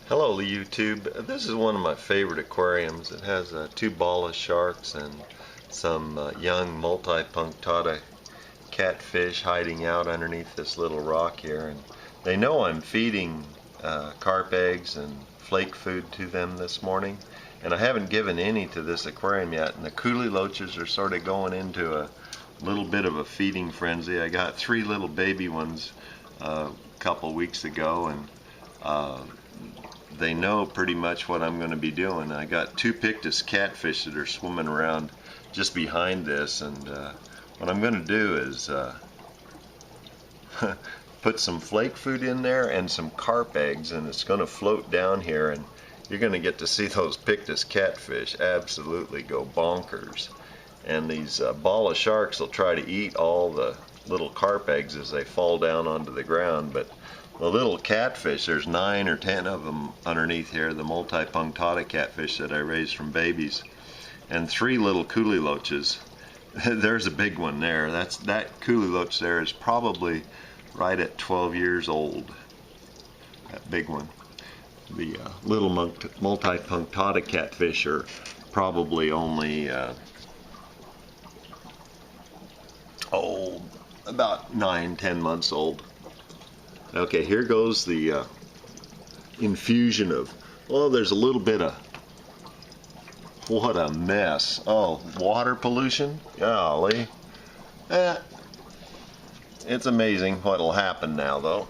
Hello YouTube. This is one of my favorite aquariums. It has two Bala sharks and some young multi-punctata catfish hiding out underneath this little rock here. And they know I'm feeding carp eggs and flake food to them this morning. And I haven't given any to this aquarium yet. And the coolie loaches are sort of going into a little bit of a feeding frenzy. I got three little baby ones a couple weeks ago, and they know pretty much what I'm going to be doing. I got two Pictus catfish that are swimming around just behind this, and what I'm going to do is put some flake food in there and some carp eggs, and it's going to float down here, and you're going to get to see those Pictus catfish absolutely go bonkers. And these Bala sharks will try to eat all the little carp eggs as they fall down onto the ground, but the little catfish, there's 9 or 10 of them underneath here, the multi-punctata catfish that I raised from babies, and 3 little coolie loaches. There's a big one there. That coolie loach there is probably right at 12 years old. That big one. The little multi-punctata catfish are probably only about 9-10 months old. Okay, here goes the infusion of, oh, there's a little bit of, what a mess. Oh, water pollution? Golly. It's amazing what'll happen now, though.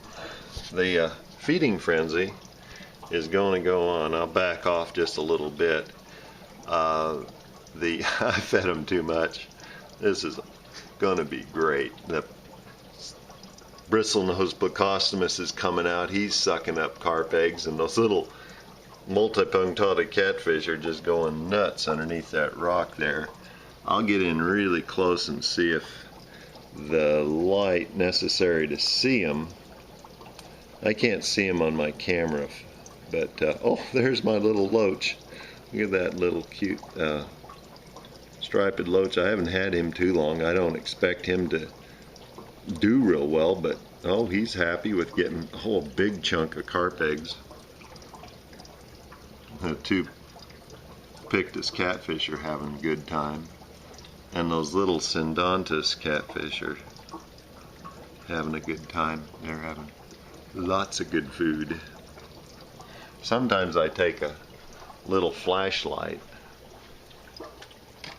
The feeding frenzy is going to go on. I'll back off just a little bit. I fed them too much. This is going to be great. The bristlenose plecostomus is coming out. He's sucking up carp eggs, and those little multi-punctata catfish are just going nuts underneath that rock there. I'll get in really close and see if the light necessary to see them. I can't see them on my camera, but oh, there's my little loach. Look at that little cute striped loach. I haven't had him too long. I don't expect him to do real well, but oh, he's happy with getting a whole big chunk of carp eggs. The 2 Pictus catfish are having a good time, and those little Synodontis catfish are having a good time. They're having lots of good food. Sometimes I take a little flashlight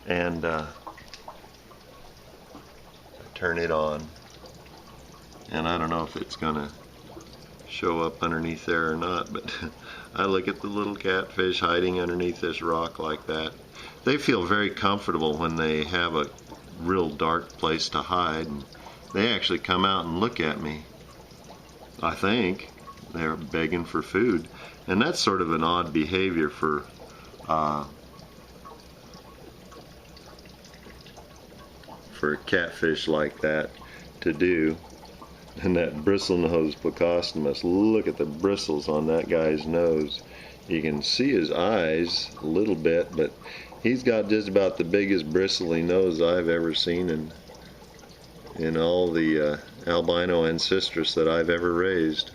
and turn it on, and I don't know if it's gonna show up underneath there or not, but I look at the little catfish hiding underneath this rock like that. They feel very comfortable when they have a real dark place to hide, and they actually come out and look at me. I think they're begging for food, and that's sort of an odd behavior for catfish like that to do. And that bristlenose plecostomus, look at the bristles on that guy's nose. You can see his eyes a little bit, but he's got just about the biggest bristly nose I've ever seen in all the albino ancestors that I've ever raised.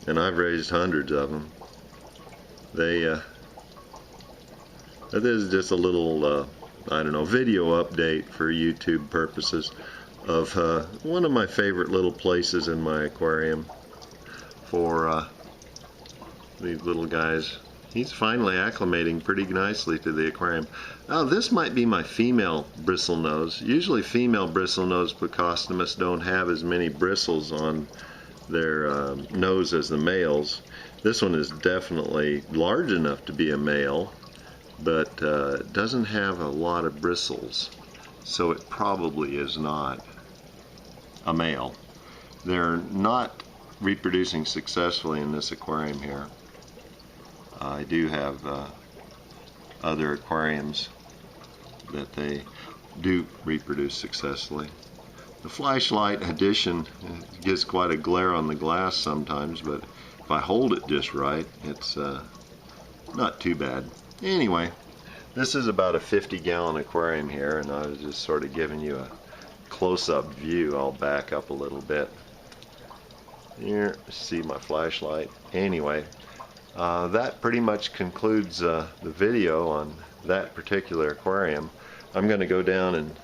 And I've raised hundreds of them. This is just a little I don't know, video update for YouTube purposes of one of my favorite little places in my aquarium for these little guys. He's finally acclimating pretty nicely to the aquarium. Oh, this might be my female bristlenose. Usually female bristlenose plecostomus don't have as many bristles on their nose as the males. This one is definitely large enough to be a male, but it doesn't have a lot of bristles, so it probably is not a male. They're not reproducing successfully in this aquarium here. I do have other aquariums that they do reproduce successfully. The flashlight addition gives quite a glare on the glass sometimes, but if I hold it just right, it's not too bad. Anyway, this is about a 50-gallon aquarium here, and I was just sort of giving you a close-up view. I'll back up a little bit. Here, see my flashlight. Anyway, that pretty much concludes the video on that particular aquarium. I'm going to go down and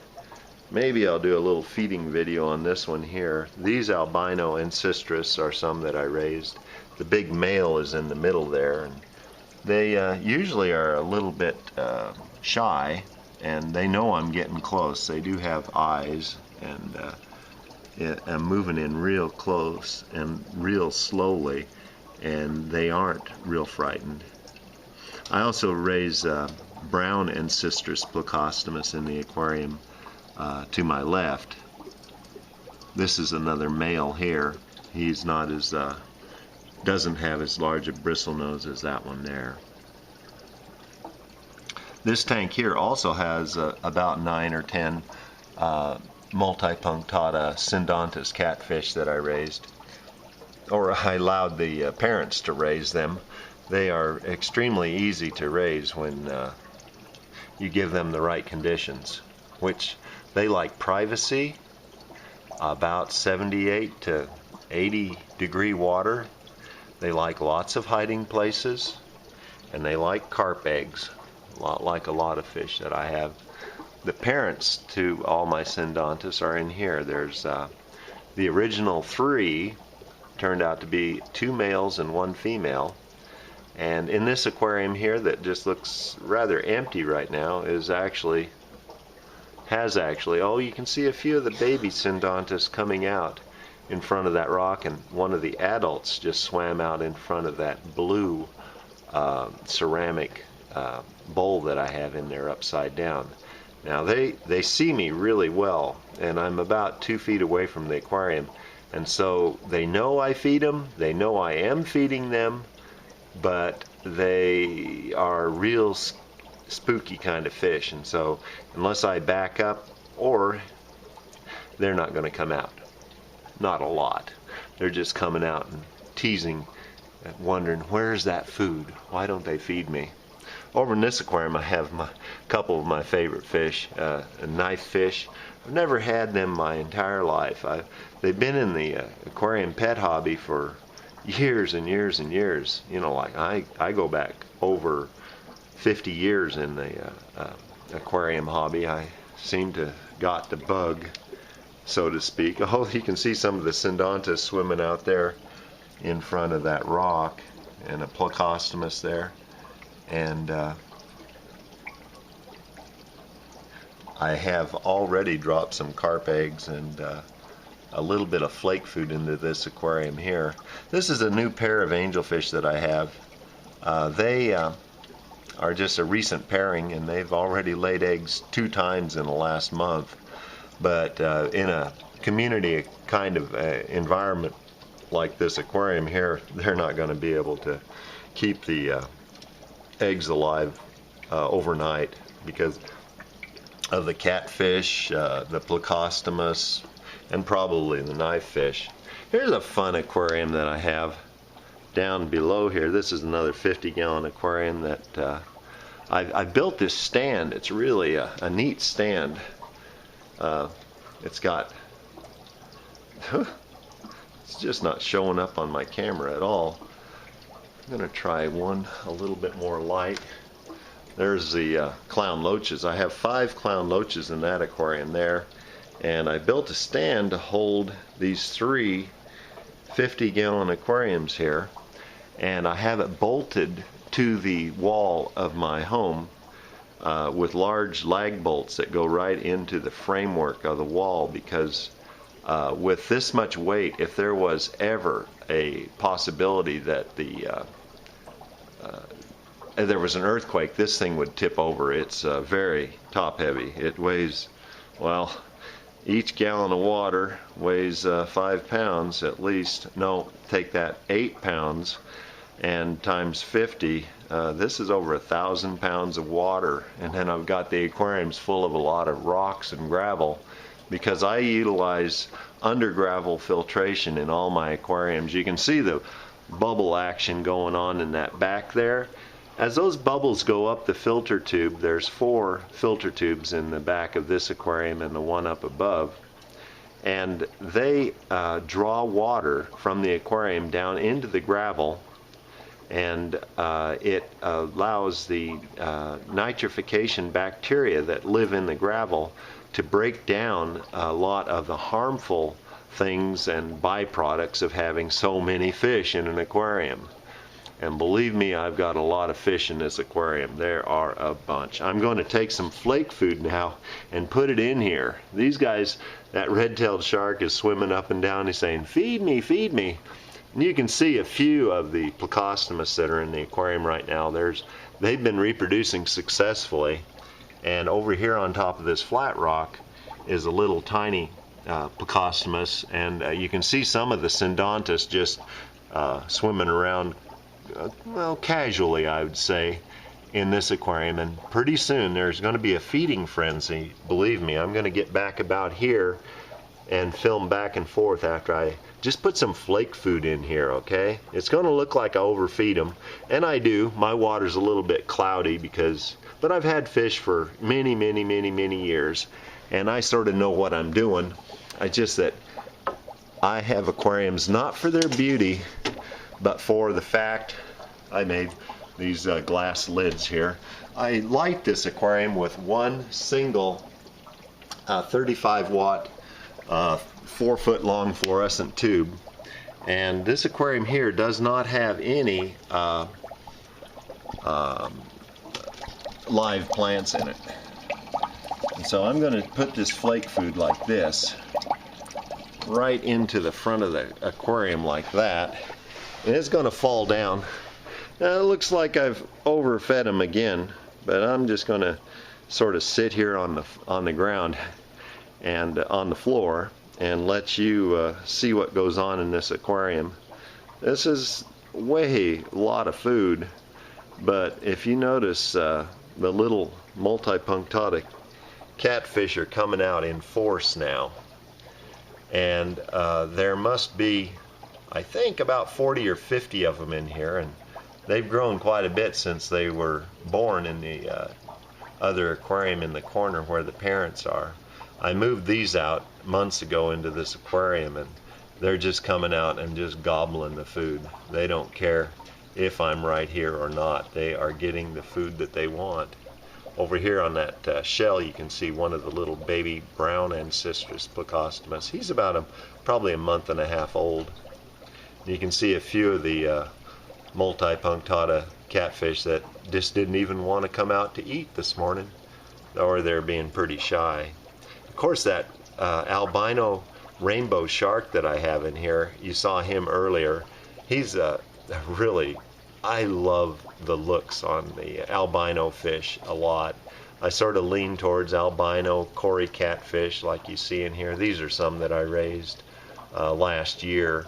maybe I'll do a little feeding video on this one here. These albino ancestris are some that I raised. The big male is in the middle there, and they usually are a little bit shy, and they know I'm getting close. They do have eyes, and I'm moving in real close and real slowly, and they aren't real frightened. I also raise brown ancestris plecostomus in the aquarium to my left. This is another male here. He's not as doesn't have as large a bristle nose as that one there. This tank here also has about 9 or 10 multipunctata syndontis catfish that I raised, or I allowed the parents to raise them. They are extremely easy to raise when you give them the right conditions, which they like privacy, about 78 to 80 degree water. They like lots of hiding places, and they like carp eggs, like a lot of fish that I have. The parents to all my syndontis are in here. There's the original 3 turned out to be 2 males and 1 female. And in this aquarium here that just looks rather empty right now has actually, oh, you can see a few of the baby syndontis coming out in front of that rock, and one of the adults just swam out in front of that blue ceramic bowl that I have in there upside down. Now they see me really well, and I'm about 2 feet away from the aquarium, and so they know I feed them, they know I am feeding them, but they are real spooky kind of fish, and so unless I back up, or they're not going to come out. Not a lot. They're just coming out and teasing and wondering, where's that food? Why don't they feed me? Over in this aquarium I have a couple of my favorite fish, knife fish. I've never had them my entire life. They've been in the aquarium pet hobby for years and years and years. You know, like I go back over 50 years in the aquarium hobby. I seem to got the bug, so to speak. Oh, you can see some of the syndontis swimming out there in front of that rock, and a plecostomus there. And I have already dropped some carp eggs and a little bit of flake food into this aquarium here. This is a new pair of angelfish that I have. They are just a recent pairing, and they've already laid eggs 2 times in the last month. But in a community kind of environment like this aquarium here, they're not going to be able to keep the eggs alive overnight because of the catfish, the plecostomus, and probably the knife fish. Here's a fun aquarium that I have down below here. This is another 50-gallon aquarium that I built this stand. It's really a neat stand. It's got, it's just not showing up on my camera at all. I'm going to try one a little bit more light. There's the clown loaches. I have 5 clown loaches in that aquarium there, and I built a stand to hold these 3 50-gallon aquariums here, and I have it bolted to the wall of my home with large lag bolts that go right into the framework of the wall, because with this much weight, if there was ever a possibility that there was an earthquake, this thing would tip over. It's very top heavy. It weighs, well, each gallon of water weighs 5 pounds at least. No, take that, 8 pounds, and times 50, this is over 1,000 pounds of water. And then I've got the aquariums full of a lot of rocks and gravel, because I utilize under gravel filtration in all my aquariums. You can see the bubble action going on in that back there. As those bubbles go up the filter tube, there's 4 filter tubes in the back of this aquarium and the one up above, and they draw water from the aquarium down into the gravel, and it allows the nitrification bacteria that live in the gravel to break down a lot of the harmful things and byproducts of having so many fish in an aquarium. And believe me, I've got a lot of fish in this aquarium. There are a bunch. I'm going to take some flake food now and put it in here. These guys, that red-tailed shark is swimming up and down. He's saying, feed me, feed me. And you can see a few of the plecostomus that are in the aquarium right now. They've been reproducing successfully. And over here on top of this flat rock is a little tiny plecostomus. And you can see some of the syndontus just swimming around well, casually, I would say, in this aquarium. And pretty soon there's going to be a feeding frenzy. Believe me, I'm going to get back about here and film back and forth after I just put some flake food in here, okay? It's going to look like I overfeed them, and I do. My water's a little bit cloudy but I've had fish for many, many, many, many years, and I sort of know what I'm doing. I have aquariums not for their beauty, but for the fact I made these glass lids here. I light this aquarium with one single 35 watt 4-foot long fluorescent tube, and this aquarium here does not have any live plants in it. And so I'm going to put this flake food like this right into the front of the aquarium like that. And it's going to fall down. Now it looks like I've overfed them again, but I'm just going to sort of sit here on the ground and on the floor and let you see what goes on in this aquarium. This is a lot of food, but if you notice, the little multipunctata catfish are coming out in force now, and there must be, I think, about 40 or 50 of them in here, and they've grown quite a bit since they were born in the other aquarium in the corner where the parents are. I moved these out months ago into this aquarium, and they're just coming out and just gobbling the food. They don't care if I'm right here or not. They are getting the food that they want. Over here on that shell you can see one of the little baby brown ancestris plecostomus. He's about probably a month and a half old. You can see a few of the multipunctata catfish that just didn't even want to come out to eat this morning, or they're being pretty shy. Of course, that albino rainbow shark that I have in here, you saw him earlier. He's really, I love the looks on the albino fish a lot. I sort of lean towards albino Cory catfish like you see in here. These are some that I raised last year.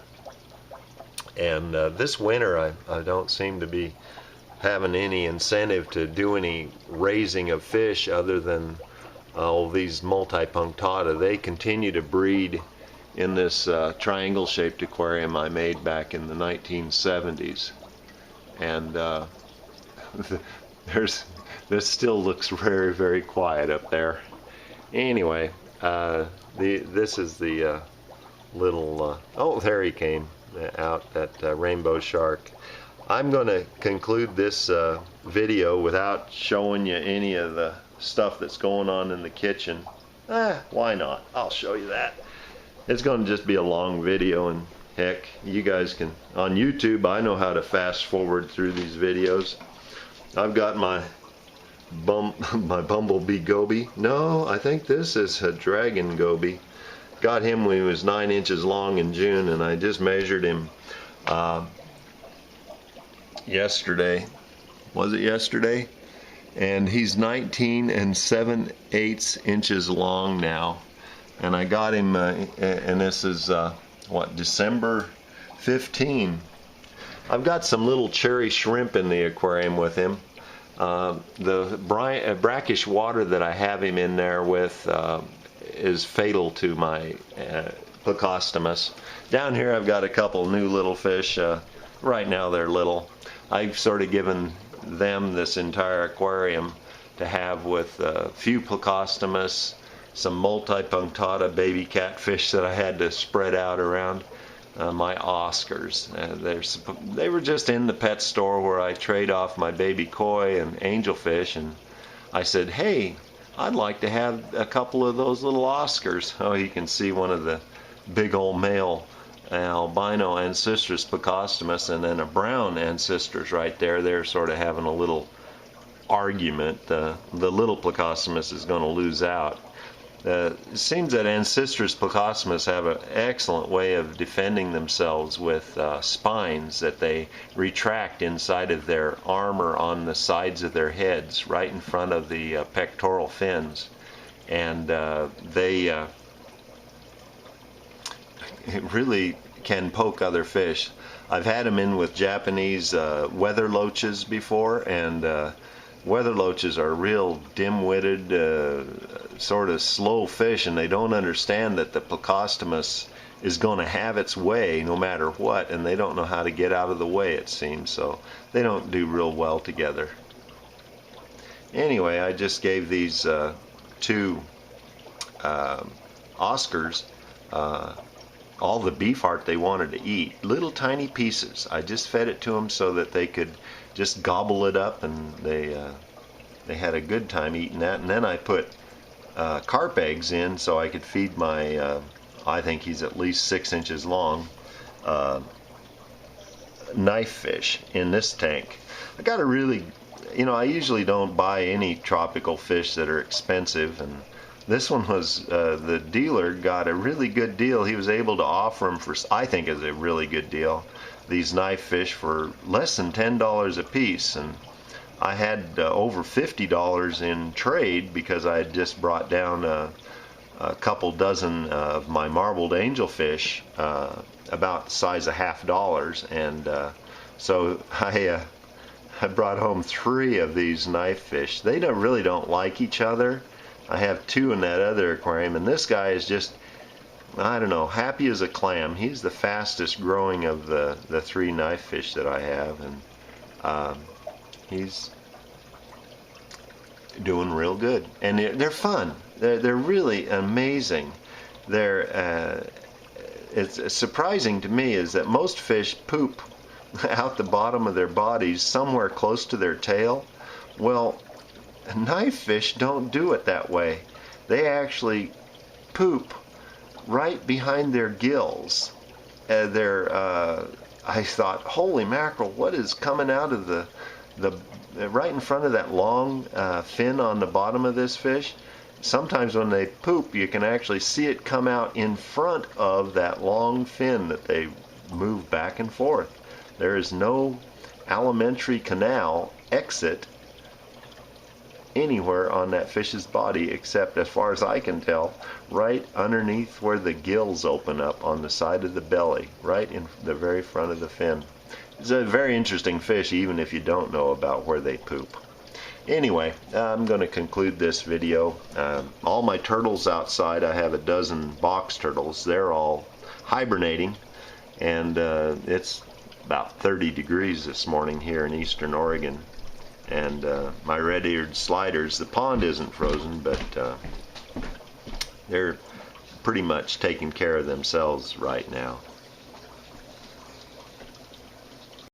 And this winter I don't seem to be having any incentive to do any raising of fish other than these multipunctata. They continue to breed in this triangle shaped aquarium I made back in the 1970s, and this still looks very, very quiet up there. Anyway, this is the little oh, there he came out, that rainbow shark. I'm going to conclude this video without showing you any of the stuff that's going on in the kitchen. Why not? I'll show you that. It's going to just be a long video, and heck, you guys can, on YouTube, I know how to fast forward through these videos. I've got my bumblebee goby. No, I think this is a dragon goby. Got him when he was 9 inches long in June, and I just measured him yesterday. Was it yesterday? And he's 19 7/8 inches long now. And I got him, and this is what, December 15. I've got some little cherry shrimp in the aquarium with him. The brackish water that I have him in there with is fatal to my plecostomus. Down here I've got a couple new little fish. Right now they're little. I've sort of given them this entire aquarium to have with a few plecostomus, some multipunctata baby catfish that I had to spread out around. my Oscars. They were just in the pet store where I trade off my baby koi and angelfish, and I said, hey, I'd like to have a couple of those little Oscars. Oh, you can see one of the big old male albino Ancestris plecostomus and then a brown Ancestris right there. They're sort of having a little argument. The little plecostomus is going to lose out. It seems that Ancestris plecostomus have an excellent way of defending themselves with spines that they retract inside of their armor on the sides of their heads, right in front of the pectoral fins, and they really can poke other fish. I've had them in with Japanese weather loaches before, and weather loaches are real dim-witted, sort of slow fish, and they don't understand that the plecostomus is going to have its way no matter what, and they don't know how to get out of the way, it seems, so they don't do real well together. Anyway, I just gave these two Oscars all the beef heart they wanted to eat, little tiny pieces. I just fed it to them so that they could just gobble it up, and they had a good time eating that. And then I put carp eggs in so I could feed my I think he's at least 6 inches long knife fish in this tank. I got a really, I usually don't buy any tropical fish that are expensive, and this one was, the dealer got a really good deal. He was able to offer them for, I think is a really good deal, these knife fish for less than $10 a piece. And I had over $50 in trade because I had just brought down a couple dozen of my marbled angelfish, about the size of $50, and so I brought home 3 of these knife fish. They really don't like each other. I have 2 in that other aquarium, and this guy is just, I don't know, happy as a clam. He's the fastest growing of the 3 knife fish that I have, and he's doing real good. And they're fun. They're really amazing. It's surprising to me is that most fish poop out the bottom of their bodies somewhere close to their tail. Well, knife fish don't do it that way. They actually poop right behind their gills. I thought, holy mackerel, what is coming out of the right in front of that long fin on the bottom of this fish? Sometimes when they poop, you can actually see it come out in front of that long fin that they move back and forth. There is no alimentary canal exit anywhere on that fish's body except, as far as I can tell, right underneath where the gills open up on the side of the belly, right in the very front of the fin. It's a very interesting fish even if you don't know about where they poop. Anyway, I'm going to conclude this video. All my turtles outside, I have a dozen box turtles. They're all hibernating, and it's about 30 degrees this morning here in eastern Oregon. And my red-eared sliders, the pond isn't frozen, but they're pretty much taking care of themselves right now.